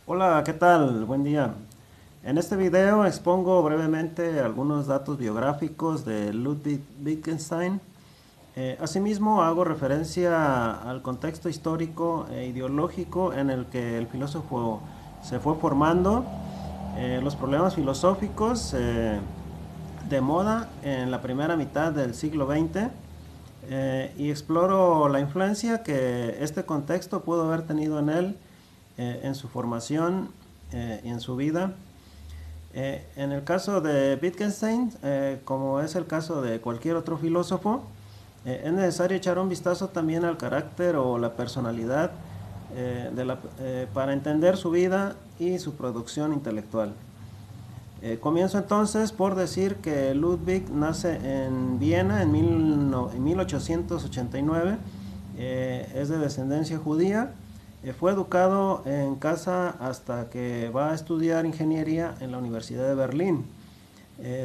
Hola, ¿qué tal? Buen día. En este video expongo brevemente algunos datos biográficos de Ludwig Wittgenstein. Asimismo, hago referencia al contexto histórico e ideológico en el que el filósofo se fue formando, los problemas filosóficos de moda en la primera mitad del siglo XX, y exploro la influencia que este contexto pudo haber tenido en él, en su formación y en su vida. En el caso de Wittgenstein, como es el caso de cualquier otro filósofo, es necesario echar un vistazo también al carácter o la personalidad para entender su vida y su producción intelectual. Comienzo entonces por decir que Ludwig nace en Viena en 1889, es de descendencia judía, fue educado en casa hasta que va a estudiar ingeniería en la Universidad de Berlín,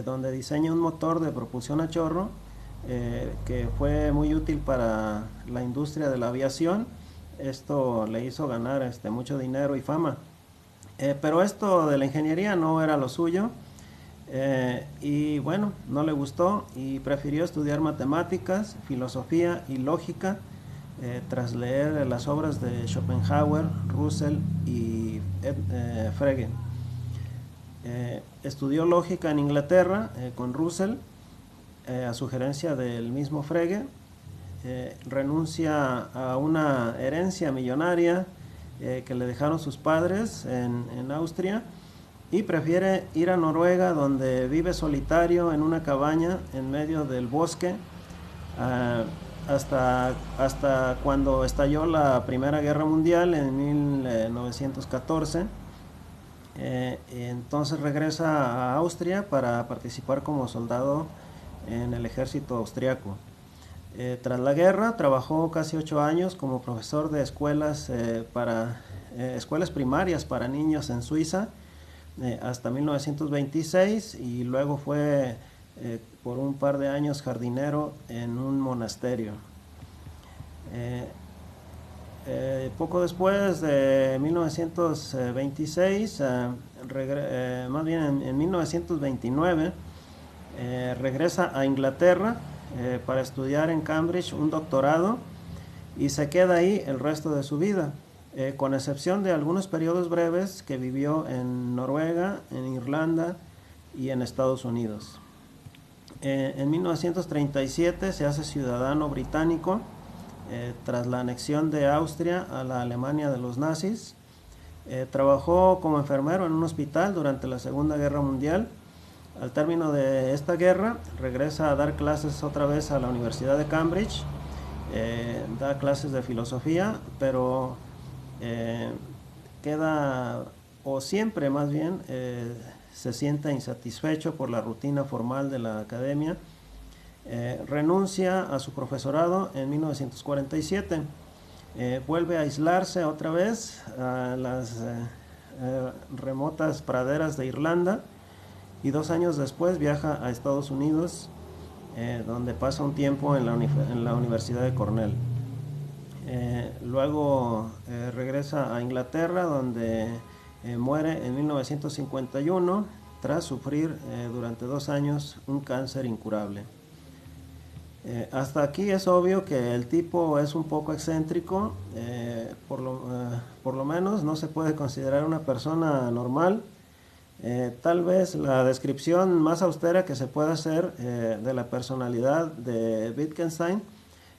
donde diseña un motor de propulsión a chorro que fue muy útil para la industria de la aviación. Esto le hizo ganar mucho dinero y fama. Pero esto de la ingeniería no era lo suyo, y bueno, no le gustó y prefirió estudiar matemáticas, filosofía y lógica, tras leer las obras de Schopenhauer, Russell y Frege. Estudió lógica en Inglaterra con Russell, a sugerencia del mismo Frege. Renuncia a una herencia millonaria que le dejaron sus padres en Austria, y prefiere ir a Noruega, donde vive solitario en una cabaña en medio del bosque, uh, hasta cuando estalló la Primera Guerra Mundial en 1914. Entonces regresa a Austria para participar como soldado en el ejército austriaco. Tras la guerra trabajó casi 8 años como profesor de escuelas primarias para niños en Suiza, hasta 1926, y luego fue por un par de años jardinero en un monasterio. Eh, Poco después de 1926, más bien en 1929, regresa a Inglaterra para estudiar en Cambridge un doctorado, y se queda ahí el resto de su vida, con excepción de algunos periodos breves que vivió en Noruega, en Irlanda y en Estados Unidos. En 1937 se hace ciudadano británico, tras la anexión de Austria a la Alemania de los nazis. Trabajó como enfermero en un hospital durante la Segunda Guerra Mundial. Al término de esta guerra regresa a dar clases otra vez a la Universidad de Cambridge. Da clases de filosofía, pero queda, o siempre más bien, se siente insatisfecho por la rutina formal de la academia. Renuncia a su profesorado en 1947. Vuelve a aislarse otra vez a las remotas praderas de Irlanda, y 2 años después viaja a Estados Unidos, donde pasa un tiempo en la Universidad de Cornell. Luego regresa a Inglaterra, donde muere en 1951 tras sufrir durante 2 años un cáncer incurable. Hasta aquí es obvio que el tipo es un poco excéntrico, por lo menos no se puede considerar una persona normal. Tal vez la descripción más austera que se puede hacer de la personalidad de Wittgenstein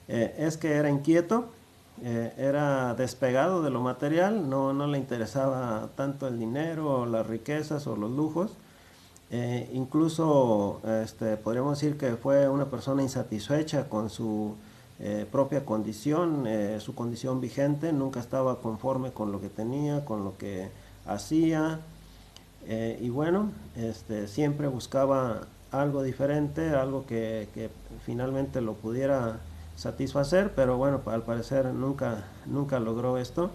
es que era inquieto, era despegado de lo material, no le interesaba tanto el dinero, las riquezas o los lujos. Incluso podríamos decir que fue una persona insatisfecha con su propia condición, su condición vigente. Nunca estaba conforme con lo que tenía, con lo que hacía, y bueno, siempre buscaba algo diferente, algo que finalmente lo pudiera satisfacer, pero bueno, al parecer nunca logró esto.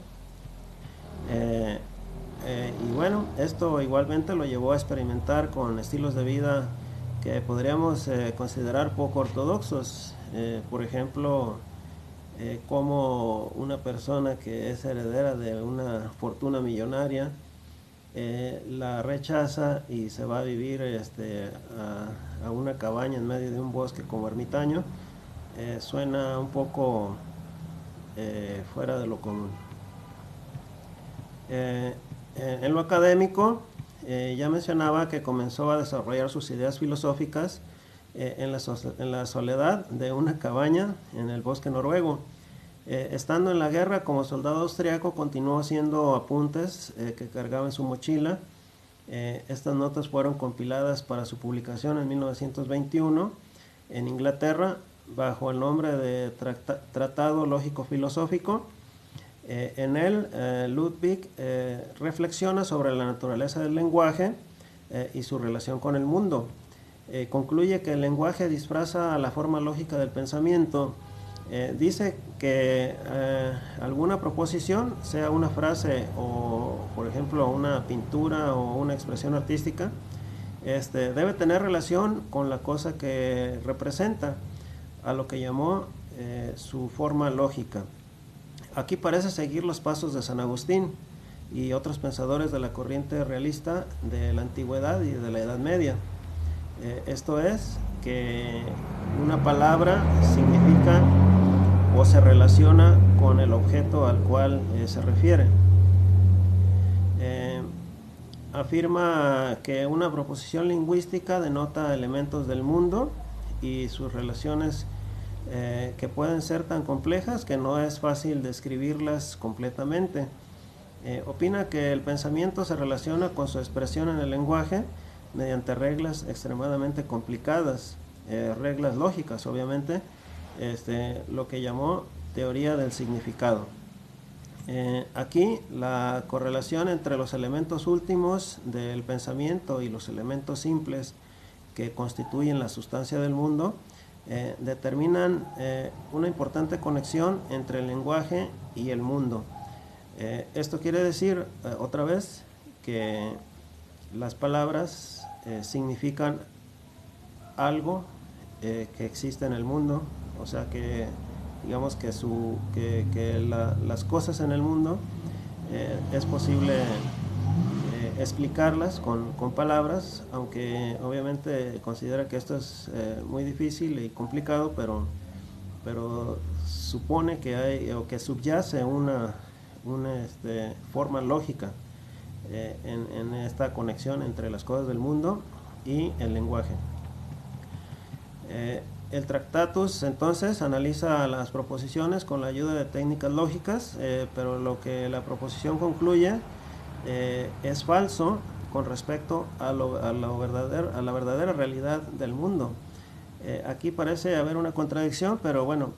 Y bueno, esto igualmente lo llevó a experimentar con estilos de vida que podríamos considerar poco ortodoxos. Por ejemplo, como una persona que es heredera de una fortuna millonaria la rechaza y se va a vivir a una cabaña en medio de un bosque como ermitaño. Suena un poco fuera de lo común. En lo académico, ya mencionaba que comenzó a desarrollar sus ideas filosóficas en la soledad de una cabaña en el bosque noruego. Estando en la guerra como soldado austriaco, continuó haciendo apuntes que cargaba en su mochila. Estas notas fueron compiladas para su publicación en 1921 en Inglaterra bajo el nombre de Tratado Lógico-Filosófico. En él, Ludwig reflexiona sobre la naturaleza del lenguaje y su relación con el mundo. Concluye que el lenguaje disfraza la forma lógica del pensamiento. Dice que alguna proposición, sea una frase o, por ejemplo, una pintura o una expresión artística, debe tener relación con la cosa que representa, a lo que llamó su forma lógica. Aquí parece seguir los pasos de San Agustín y otros pensadores de la corriente realista de la antigüedad y de la Edad Media. Esto es, que una palabra significa o se relaciona con el objeto al cual se refiere. Afirma que una proposición lingüística denota elementos del mundo y sus relaciones que pueden ser tan complejas que no es fácil describirlas completamente. Opina que el pensamiento se relaciona con su expresión en el lenguaje mediante reglas extremadamente complicadas, reglas lógicas obviamente, lo que llamó teoría del significado. Aquí la correlación entre los elementos últimos del pensamiento y los elementos simples que constituyen la sustancia del mundo determinan una importante conexión entre el lenguaje y el mundo. Esto quiere decir, otra vez, que las palabras significan algo que existe en el mundo, o sea que digamos que las cosas en el mundo es posible explicarlas con palabras, aunque obviamente considera que esto es muy difícil y complicado, pero supone que hay o que subyace una forma lógica en esta conexión entre las cosas del mundo y el lenguaje. El Tractatus entonces analiza las proposiciones con la ayuda de técnicas lógicas, pero lo que la proposición concluye es falso con respecto a la verdadera realidad del mundo. Aquí parece haber una contradicción, pero bueno,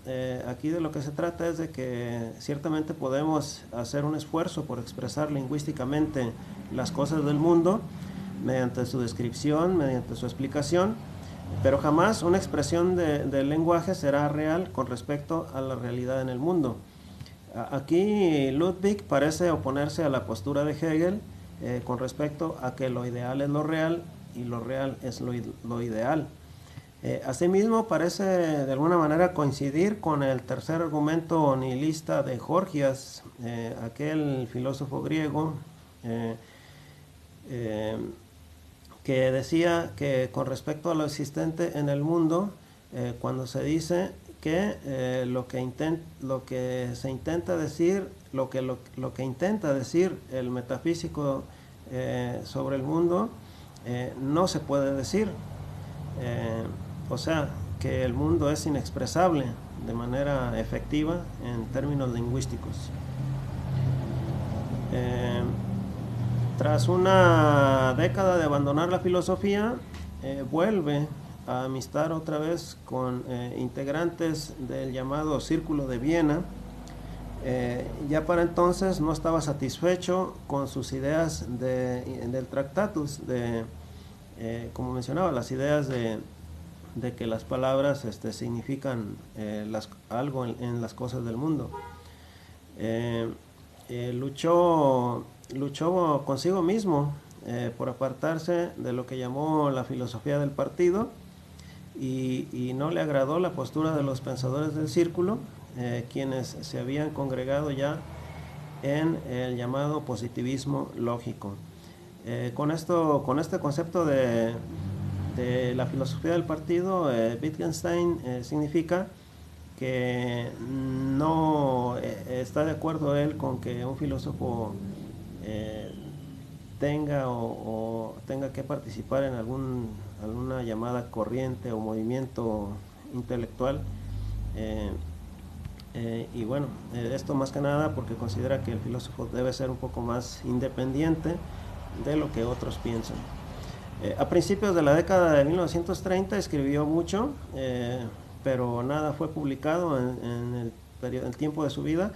aquí de lo que se trata es de que ciertamente podemos hacer un esfuerzo por expresar lingüísticamente las cosas del mundo mediante su descripción, mediante su explicación, pero jamás una expresión del lenguaje será real con respecto a la realidad en el mundo. Aquí Ludwig parece oponerse a la postura de Hegel con respecto a que lo ideal es lo real y lo real es lo ideal. Asimismo, parece de alguna manera coincidir con el tercer argumento nihilista de Gorgias, aquel filósofo griego que decía que con respecto a lo existente en el mundo, cuando se dice que lo que intenta decir el metafísico sobre el mundo no se puede decir. O sea, que el mundo es inexpresable de manera efectiva en términos lingüísticos. Tras una década de abandonar la filosofía, vuelve a amistar otra vez con integrantes del llamado Círculo de Viena. Ya para entonces no estaba satisfecho con sus ideas del Tractatus, como mencionaba, las ideas de que las palabras significan algo en las cosas del mundo. Luchó consigo mismo por apartarse de lo que llamó la filosofía del partido y no le agradó la postura de los pensadores del círculo, quienes se habían congregado ya en el llamado positivismo lógico. Con este concepto de la filosofía del partido, Wittgenstein significa que no está de acuerdo él con que un filósofo eh, tenga que participar en alguna llamada corriente o movimiento intelectual. eh, y bueno, esto más que nada porque considera que el filósofo debe ser un poco más independiente de lo que otros piensan. A principios de la década de 1930 escribió mucho, pero nada fue publicado en el tiempo de su vida.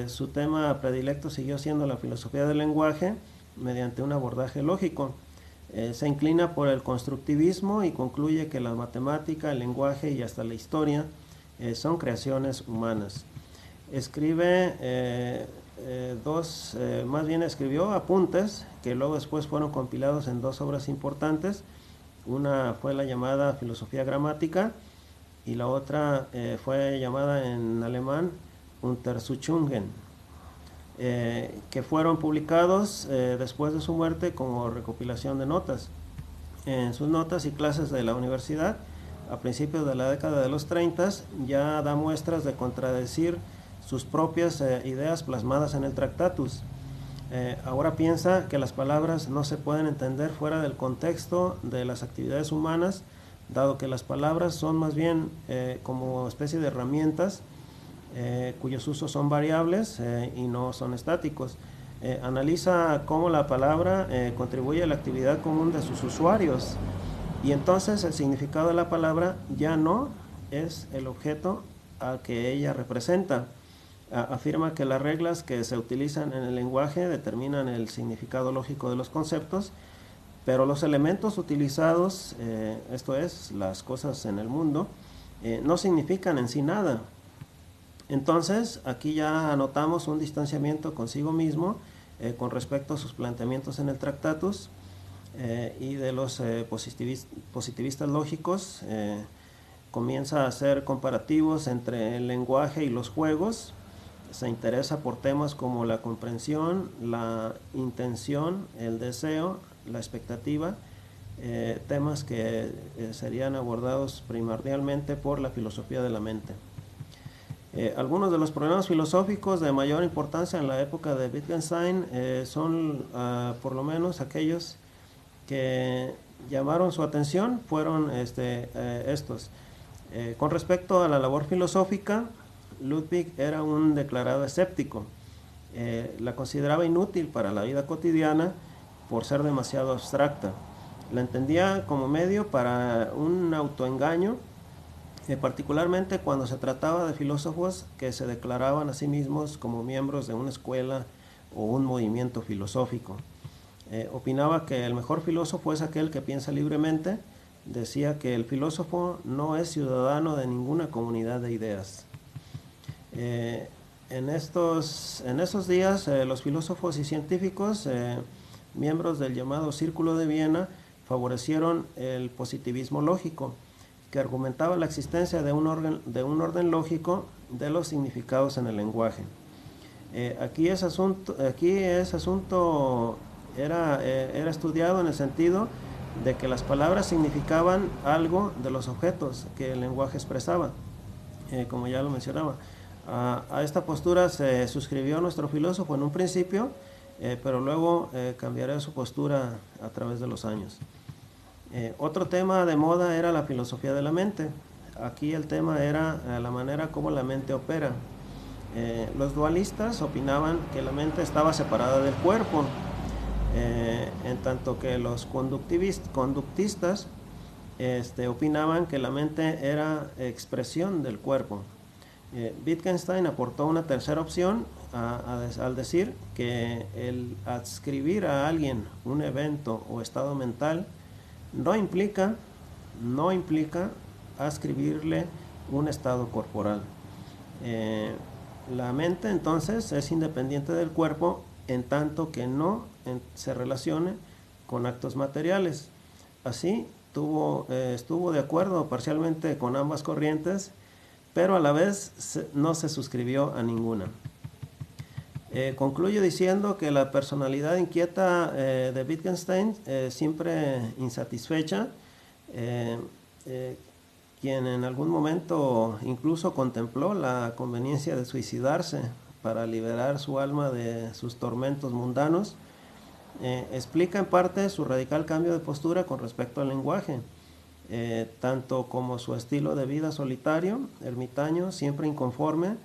Su tema predilecto siguió siendo la filosofía del lenguaje mediante un abordaje lógico. Se inclina por el constructivismo y concluye que la matemática, el lenguaje y hasta la historia son creaciones humanas. Más bien escribió apuntes que luego después fueron compilados en dos obras importantes. Una fue la llamada Filosofía Gramática y la otra fue llamada en alemán Untersuchungen, que fueron publicados después de su muerte como recopilación de notas. En sus notas y clases de la universidad, a principios de la década de los 30, ya da muestras de contradecir sus propias ideas plasmadas en el Tractatus. Ahora piensa que las palabras no se pueden entender fuera del contexto de las actividades humanas, dado que las palabras son más bien como especie de herramientas cuyos usos son variables y no son estáticos. Analiza cómo la palabra contribuye a la actividad común de sus usuarios, y entonces el significado de la palabra ya no es el objeto al que ella representa. Afirma que las reglas que se utilizan en el lenguaje determinan el significado lógico de los conceptos, pero los elementos utilizados, esto es, las cosas en el mundo, no significan en sí nada. Entonces, aquí ya anotamos un distanciamiento consigo mismo con respecto a sus planteamientos en el Tractatus, y de los positivistas lógicos. Comienza a hacer comparativos entre el lenguaje y los juegos. Se interesa por temas como la comprensión, la intención, el deseo, la expectativa, temas que serían abordados primordialmente por la filosofía de la mente. Algunos de los problemas filosóficos de mayor importancia en la época de Wittgenstein son por lo menos aquellos que llamaron su atención. Fueron estos. Con respecto a la labor filosófica, Ludwig era un declarado escéptico. La consideraba inútil para la vida cotidiana por ser demasiado abstracta. La entendía como medio para un autoengaño, particularmente cuando se trataba de filósofos que se declaraban a sí mismos como miembros de una escuela o un movimiento filosófico. Opinaba que el mejor filósofo es aquel que piensa libremente. Decía que el filósofo no es ciudadano de ninguna comunidad de ideas. En esos días, los filósofos y científicos, miembros del llamado Círculo de Viena, favorecieron el positivismo lógico, que argumentaba la existencia de un orden lógico de los significados en el lenguaje. Aquí ese asunto era estudiado en el sentido de que las palabras significaban algo de los objetos que el lenguaje expresaba, como ya lo mencionaba. A esta postura se suscribió nuestro filósofo en un principio, pero luego cambiaría su postura a través de los años. Otro tema de moda era la filosofía de la mente. Aquí el tema era la manera como la mente opera. Los dualistas opinaban que la mente estaba separada del cuerpo, en tanto que los conductistas opinaban que la mente era expresión del cuerpo. Wittgenstein aportó una tercera opción al decir que el adscribir a alguien un evento o estado mental no implica adscribirle un estado corporal. La mente entonces es independiente del cuerpo en tanto que no se relacione con actos materiales. Así estuvo de acuerdo parcialmente con ambas corrientes, pero a la vez no se suscribió a ninguna. Concluyo diciendo que la personalidad inquieta de Wittgenstein, siempre insatisfecha, eh, eh, quien en algún momento incluso contempló la conveniencia de suicidarse para liberar su alma de sus tormentos mundanos, explica en parte su radical cambio de postura con respecto al lenguaje, tanto como su estilo de vida solitario, ermitaño, siempre inconforme,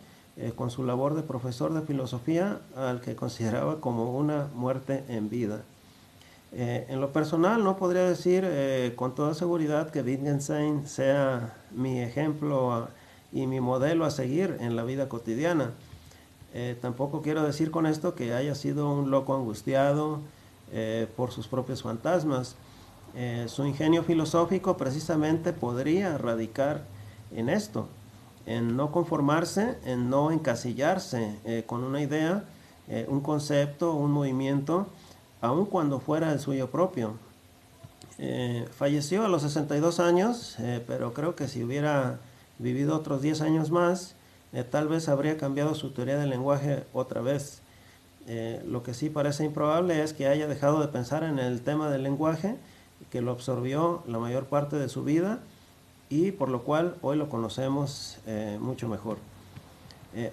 con su labor de profesor de filosofía, al que consideraba como una muerte en vida. En lo personal no podría decir con toda seguridad que Wittgenstein sea mi ejemplo y mi modelo a seguir en la vida cotidiana. Tampoco quiero decir con esto que haya sido un loco angustiado por sus propios fantasmas. Su ingenio filosófico precisamente podría radicar en esto, en no conformarse, en no encasillarse con una idea, un concepto, un movimiento, aun cuando fuera el suyo propio. Falleció a los 62 años, pero creo que si hubiera vivido otros 10 años más, tal vez habría cambiado su teoría del lenguaje otra vez. Lo que sí parece improbable es que haya dejado de pensar en el tema del lenguaje, que lo absorbió la mayor parte de su vida y por lo cual hoy lo conocemos mucho mejor.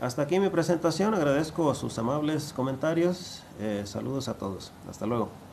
Hasta aquí mi presentación, agradezco sus amables comentarios, saludos a todos, hasta luego.